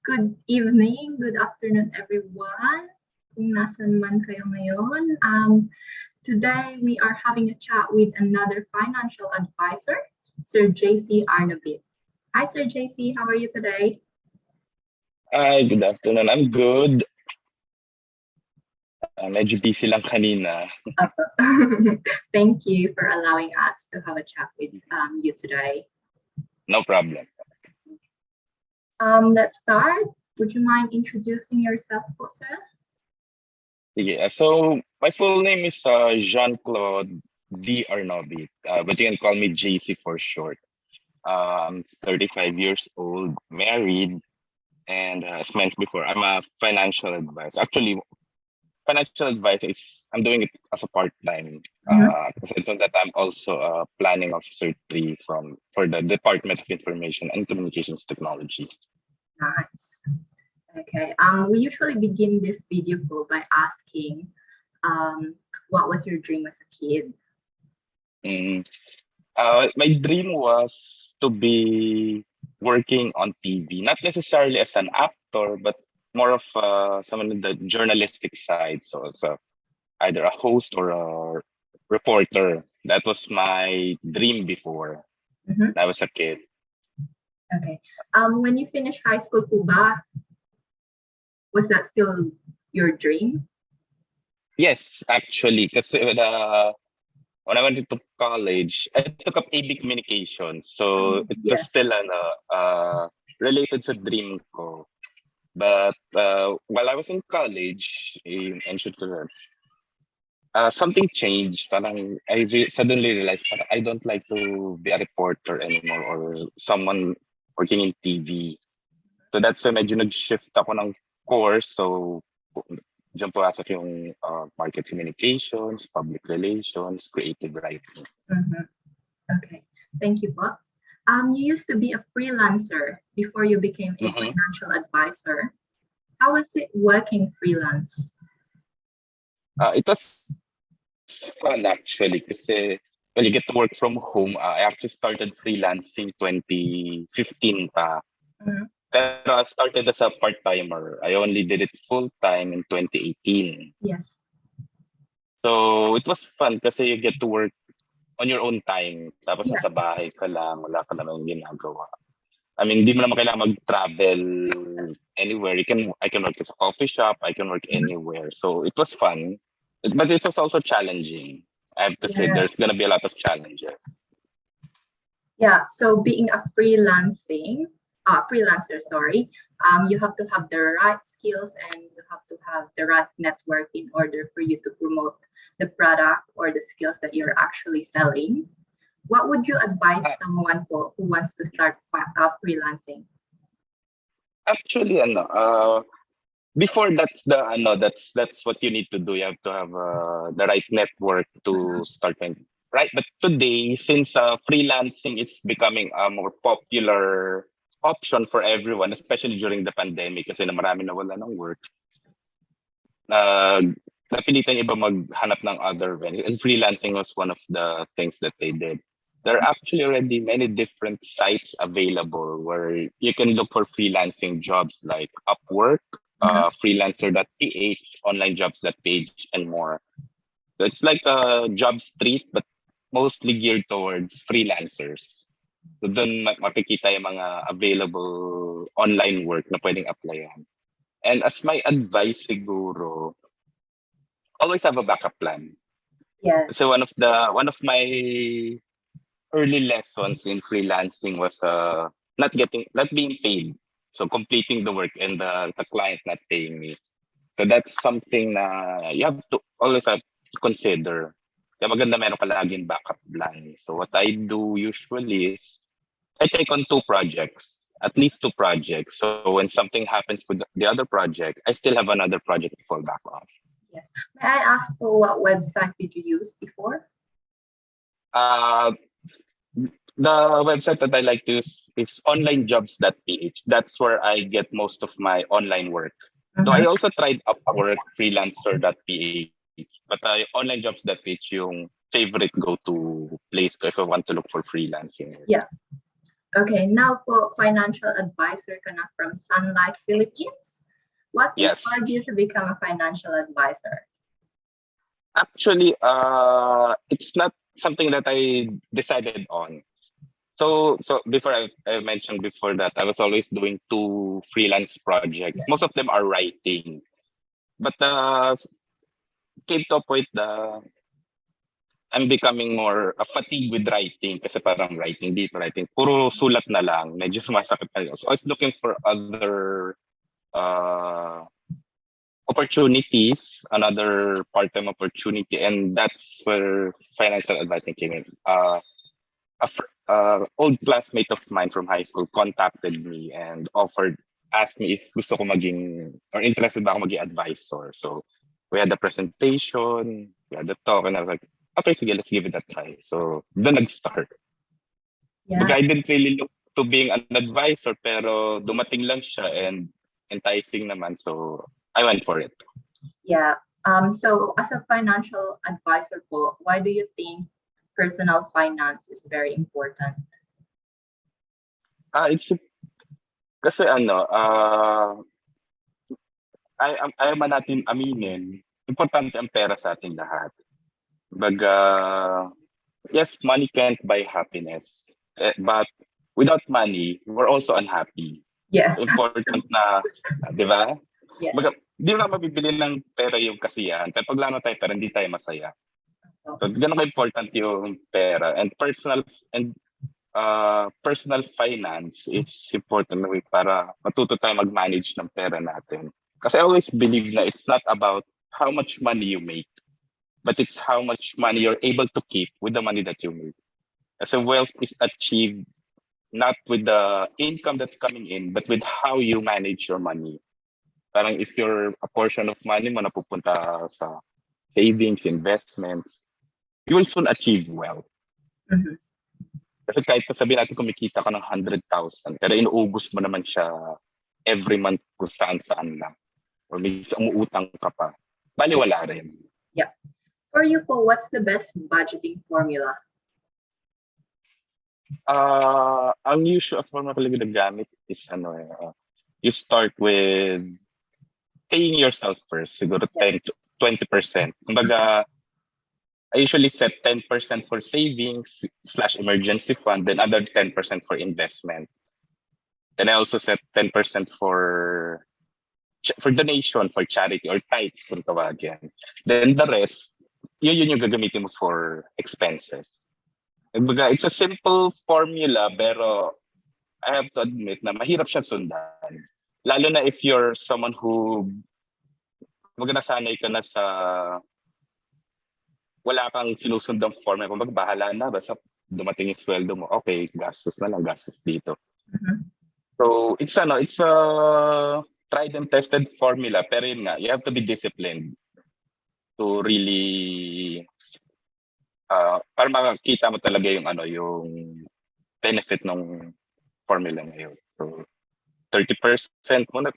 Good evening, good afternoon, everyone. Kung nasan man kayo ngayon. Today, we are having a chat with another financial advisor, Sir JC Arnobit. Hi, Sir JC. How are you today? Hi, good afternoon. I'm good. Medyo busy lang kanina. Thank you for allowing us to have a chat with you today. No problem. Let's start. Would you mind introducing yourself, sir? Sige. So, my full name is Jean-Claude D. Arnobit, but you can call me JC for short. I'm 35 years old, married, and as mentioned before, I'm a financial advisor. Actually, financial advisor is I'm doing it as a part-time. Aside from that, I'm also a planning officer 3 for the Department of Information and Communications Technology. Nice. Okay. We usually begin this video call by asking, what was your dream as a kid? My dream was to be working on TV, not necessarily as an actor, but more of someone in the journalistic side. So it's either a host or a reporter. That was my dream before I was a kid. Okay. When you finished high school, Kuba, was that still your dream? Yes, actually, because when I went into college, I took up AB Communications. So it was still related to dream ko. But while I was in college, something changed. Parang suddenly realized parang I don't like to be a reporter anymore or someone working in TV. So that's when medyo nag-shift ako ng course. So diyan pumasok yung market communications, public relations, creative writing. Okay, thank you, Bob. You used to be a freelancer before you became a financial advisor. How was it working freelance? It was fun actually kasi when you get to work from home. I actually started freelancing 2015 pa. Pero I started as a part-timer. I only did it full-time in 2018. Yes. So it was fun kasi you get to work on your own time. Tapos nasa bahay ka lang, wala ka naman ginagawa. I mean, hindi mo naman kailangan mag-travel anywhere. I can work at a coffee shop. I can work anywhere. So it was fun, but it was also challenging. I have to say, there's gonna be a lot of challenges. Yeah. So being a freelancer, you have to have the right skills and you have to have the right network in order for you to promote the product or the skills that you're actually selling. What would you advise someone who wants to start freelancing? Actually, before that's what you need to do. You have to have the right network to start. Right, but today, since freelancing is becoming a more popular option for everyone, especially during the pandemic, kasi na marami nawala ng work, napilitan iba maghanap ng other venues. And freelancing was one of the things that they did. There are actually already many different sites available where you can look for freelancing jobs like Upwork, freelancer.ph, onlinejobs.page, and more. So it's like a job street, but mostly geared towards freelancers. So doon makikita yung mga available online work na pwedeng applyan. And as my advice siguro, always have a backup plan. Yes. So one of my early lessons in freelancing was not being paid. So completing the work and the client not paying me. So that's something na you have to always have to consider. Kaya maganda meron ka laging backup plan. So what I do usually is I take on at least two projects. So when something happens with the other project, I still have another project to fall back on. Yes. May I ask for what website did you use before? The website that I like to use is onlinejobs.ph. That's where I get most of my online work. So I also tried Upwork, freelancer.ph, but onlinejobs.ph yung favorite go-to place if I want to look for freelancing. Yeah. Okay, now po, financial advisor ka na from Sun Life Philippines. What Yes. inspired you to become a financial advisor? Actually, it's not something that I decided on. So before I mentioned before that I was always doing 2 freelance projects. Yes. Most of them are writing, but came to a point that I'm becoming more fatigued with writing kasi parang writing dito, writing puro sulat na lang. Medyo sumasakit na yun. So I was looking for other uh, opportunities, another part-time opportunity, and that's where financial advising came in. Old classmate of mine from high school contacted me and asked me if gusto ko maging, or interested ba ako maging advisor. So we had the presentation, we had the talk, and I was like, okay, sige, let's give it a try. So doon nag-start. Yeah. I didn't really look to being an advisor, pero dumating lang siya and enticing naman. So I went for it. Yeah. So as a financial advisor po, why do you think personal finance is very important? It's kasi ayaw man natin aminin, importante ang pera sa ating lahat. Baga, yes, money can't buy happiness. But without money, we're also unhappy. Yes. Important na, di ba? Yeah. Baga, di mo na mabibili ng pera yung kasiyahan. Pero pag lano tayo pera, hindi tayo masaya. So, ganun ka-important yung pera. And personal finance is important para matuto tayo mag-manage ng pera natin. Kasi I always believe na it's not about how much money you make, but it's how much money you're able to keep with the money that you make. Kasi wealth is achieved not with the income that's coming in, but with how you manage your money. Parang if a portion of money mo napupunta sa savings, investments, you will soon achieve wealth. Mhm. Kasi kahit sabihin natin kumikita ka ng 100,000, pero inuubos mo naman siya every month kung saan-saan lang. Or may umuutang ka pa. Bali, wala rin. Yeah. For you po, what's the best budgeting formula? Ang usual formula talaga nagamit is you start with paying yourself first. Siguro Yes. 10 to 20%. Kumbaga, I usually set 10% for savings/emergency fund, then other 10% for investment. Then I also set 10% for donation, for charity, or tithes kung tawagin. Then the rest, yun yung gagamitin mo for expenses. Kumbaga, it's a simple formula, pero I have to admit na mahirap siya sundan. Lalo na if you're someone who nasanay ka na sa wala kang sinusundang formula. Kumbaga, bahala na. Basta dumating yung sweldo mo. Okay, gastos na lang, gastos dito. Mhm. So, it's a tried and tested formula. Pero yun nga, you have to be disciplined to really para makakita mo talaga yung benefit ng formula na yun. So, 30% muna,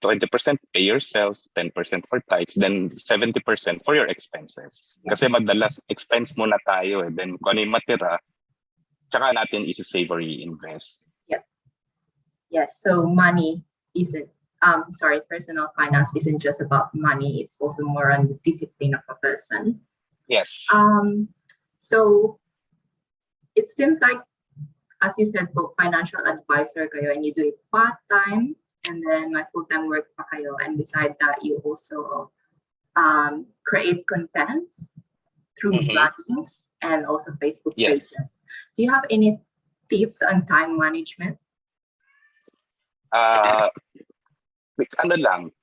20% pay yourself, 10% for tithes, then 70% for your expenses. Kasi madalas expense muna tayo then kung ano yung matira, tsaka natin isi-save or i-invest. Yes, so money isn't, personal finance isn't just about money, it's also more on the discipline of a person. Yes. So it seems like, as you said po, financial advisor kayo and you do it part-time and then my full-time work pa kayo, and beside that you also create contents through bloggings and also Facebook pages. Do you have any tips on time management?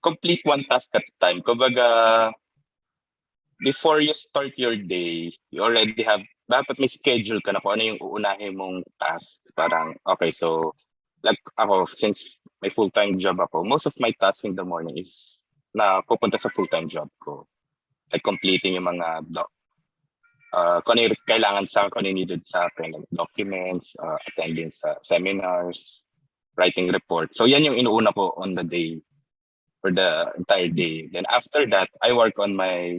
Complete one task at a time. Kumbaga, before you start your day, you already dapat may schedule ka na kung ano yung uunahin mong task. Parang, okay, so, like ako, since may full-time job ako, most of my tasks in the morning is na pupunta sa full-time job ko. Like completing yung mga kung ano yung kailangan sa kung ano yung needed sa akin, like documents, attending sa seminars, writing reports. So yan yung inuuna ko on the day for the entire day. Then after that, I work on my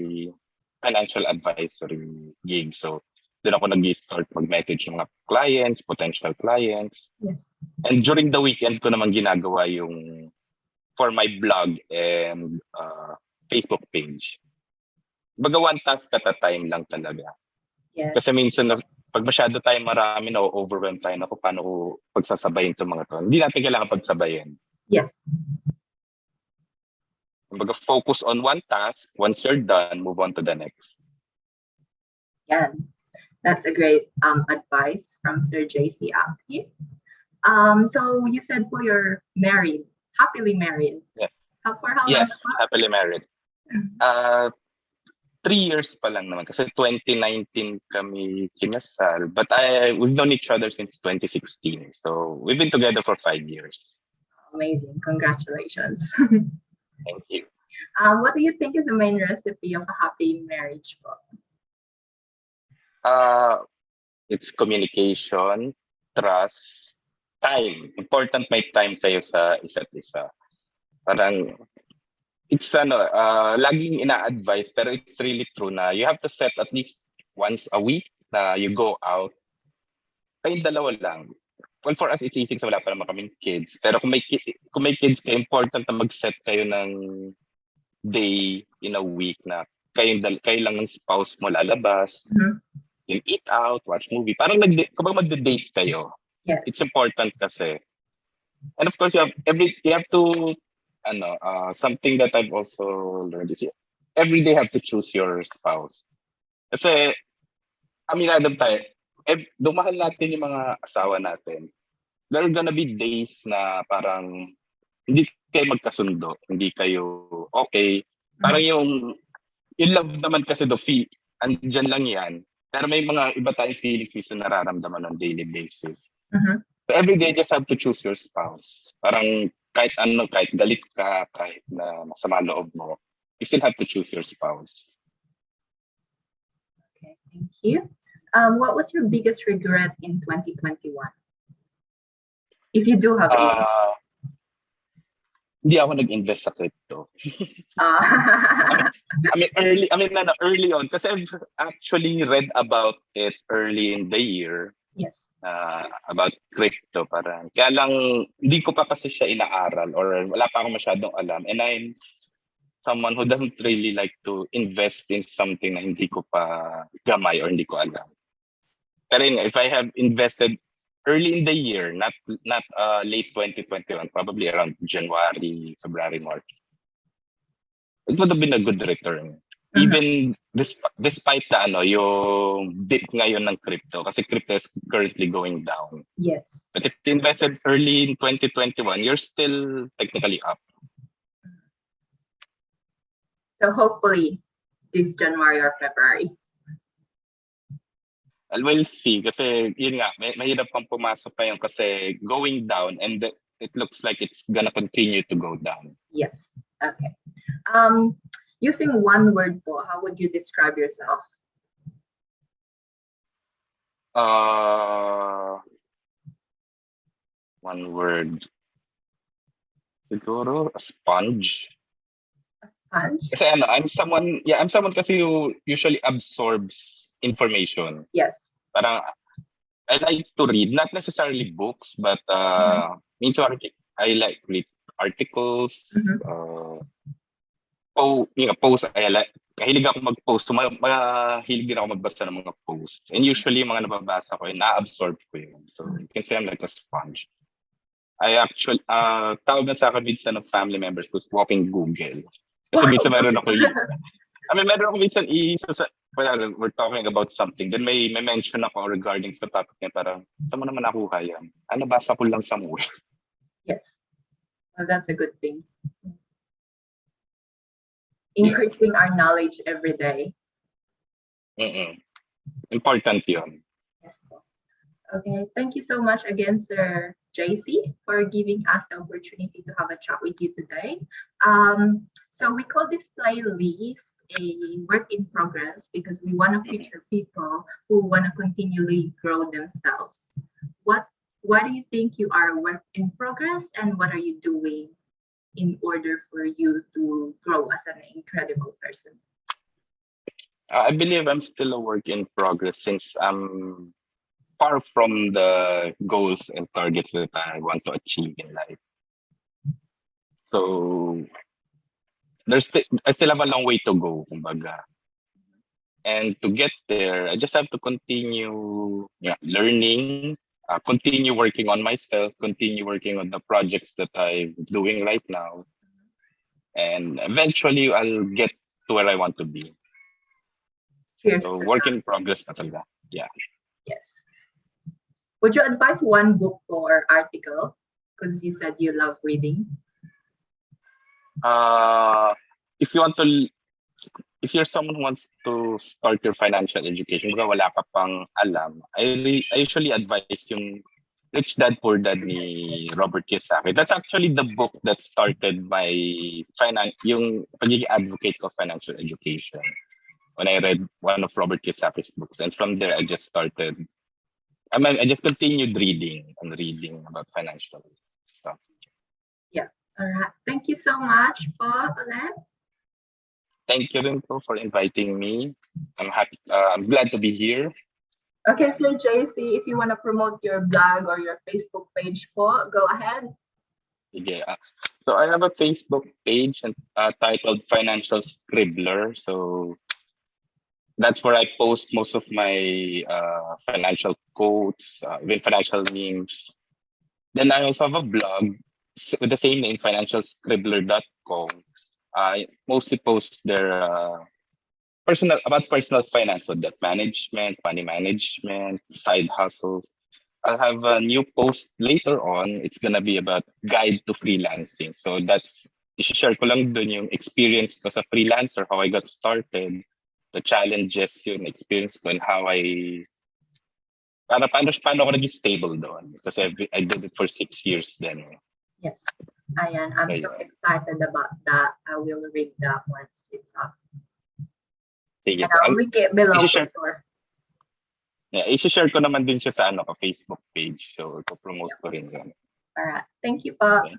financial advisory gig. So doon ako nag-start mag-message ng mga clients, potential clients. Yes. And during the weekend ko naman ginagawa yung for my blog and Facebook page. Baga one task at a time lang talaga. Yes. Kasi minsan pag masyado tayo marami na overwhelm tayo na kung paano ko pagsasabayin itong mga to. Hindi natin kailangan pagsabayin. Yes. Baga focus on one task. Once you're done, move on to the next. Yeah, that's a great advice from Sir JC Arnobit. So you said you're married, happily married. Yes. For how long? Yes, happily married. 3 years pa lang naman kasi 2019 kami kinasal. But we've known each other since 2016. So we've been together for 5 years. Amazing. Congratulations. Thank you. What do you think is the main recipe of a happy marriage? It's communication, trust, time. Important may time kayo sa isa't isa. Parang it's laging ina-advise pero it's really true na you have to set at least once a week na you go out. Kayong dalawa lang. Well, for us, it's easy kasi wala pa naman kaming kids. Pero kung may kids kayo, important na mag-set kayo ng day in a week na kayo lang ng spouse mo lalabas. Mm-hmm. You eat out, watch movie. Parang kapag magde-date kayo, yes. It's important kasi. And of course, you have to, something that I've also learned is every day have to choose your spouse. Kasi, aminadam tayo, dumahal natin yung mga asawa natin. There are gonna be days na parang hindi kayo magkasundo, hindi kayo okay. Parang yung love naman kasi andyan lang yan. Pero may mga iba tayong feelings na nararamdaman on daily basis. Mm-hmm. So every day, just have to choose your spouse. Parang kahit galit ka, kahit na masama loob mo, you still have to choose your spouse. Okay, thank you. What was your biggest regret in 2021? If you do have any. Hindi ako nag-invest sa crypto. Early on, kasi I've actually read about it early in the year. Yes. About crypto, parang. Kaya lang, hindi ko pa kasi siya inaaral or wala pa akong masyadong alam. And I'm someone who doesn't really like to invest in something na hindi ko pa gamay or hindi ko alam. Pero if I have invested early in the year, not late 2021, probably around January, February, March, it would have been a good return. Mm-hmm. Even despite yung dip ngayon ng crypto, kasi crypto is currently going down. Yes. But if you invested early in 2021, you're still technically up. So hopefully this January or February. We'll see kasi yun nga, mahirap pang pumasok pa yun kasi going down and it looks like it's gonna continue to go down. Yes. Okay. Using one word po, how would you describe yourself? One word. Siguro a sponge. A sponge? Kasi I'm someone kasi who usually absorbs information. Yes. Parang I like to read, not necessarily books, but minsan I like read articles, posts. Kahilig ako mag-post. Mahilig din ako magbasa ng mga posts. And usually, yung mga nababasa ko, na-absorb ko yun. So, you can say I'm like a sponge. I actually, tawag na sa akin minsan ng family members who's walking Google. Kasi minsan meron ako minsan we're talking about something, then may mention ako regarding sa topic niya, parang, saan mo naman nakuha yan? Nabasa ko lang somewhere. Yes. Well, that's a good thing. Increasing our knowledge every day. Important yun. Yes. Okay, thank you so much again, Sir JC, for giving us the opportunity to have a chat with you today. So we call this playlist a work in progress because we want to feature people who want to continually grow themselves. Why do you think you are a work in progress, and what are you doing in order for you to grow as an incredible person? I believe I'm still a work in progress since I'm far from the goals and targets that I want to achieve in life. So I still have a long way to go, kumbaga. And to get there, I just have to continue learning, continue working on myself, continue working on the projects that I'm doing right now, and eventually I'll get to where I want to be. Cheers So to work that. in progress na talaga. Yeah. Yes. Would you advise one book or article? Because you said you love reading. Uh, if you want to, if you're someone who wants to start your financial education, kung wala ka pang alam, I usually advise yung Rich Dad Poor Dad ni Robert Kiyosaki. That's actually the book that started my yung pagiging advocate of financial education. When I read one of Robert Kiyosaki's books, and from there I just started. I just continued reading and reading about financial stuff. Yeah. All right. Thank you so much po ulit. Thank you rin po for inviting me. I'm happy. I'm glad to be here. Okay, Sir JC, if you want to promote your blog or your Facebook page po, go ahead. Sige, so I have a Facebook page titled Financial Scribbler. So that's where I post most of my financial quotes, even financial memes. Then I also have a blog with the same name, financialscribbler.com. I mostly post their personal finance, so debt management, money management, side hustles. I'll have a new post later on. It's gonna be about guide to freelancing. So that's i-share ko lang dun yung experience ko sa freelancer, how I got started, the challenges, yung experience ko, and how paano ako naging stable doon. Because I did it for 6 years then. Yes. Ayan, I'm so excited about that. I will read that once it's up. Sige And po. I'll link it below for i-share, sure. yeah, i-share ko naman din siya sa Facebook page. So, ipo-promote ko rin yun. Alright. Thank you po. Okay.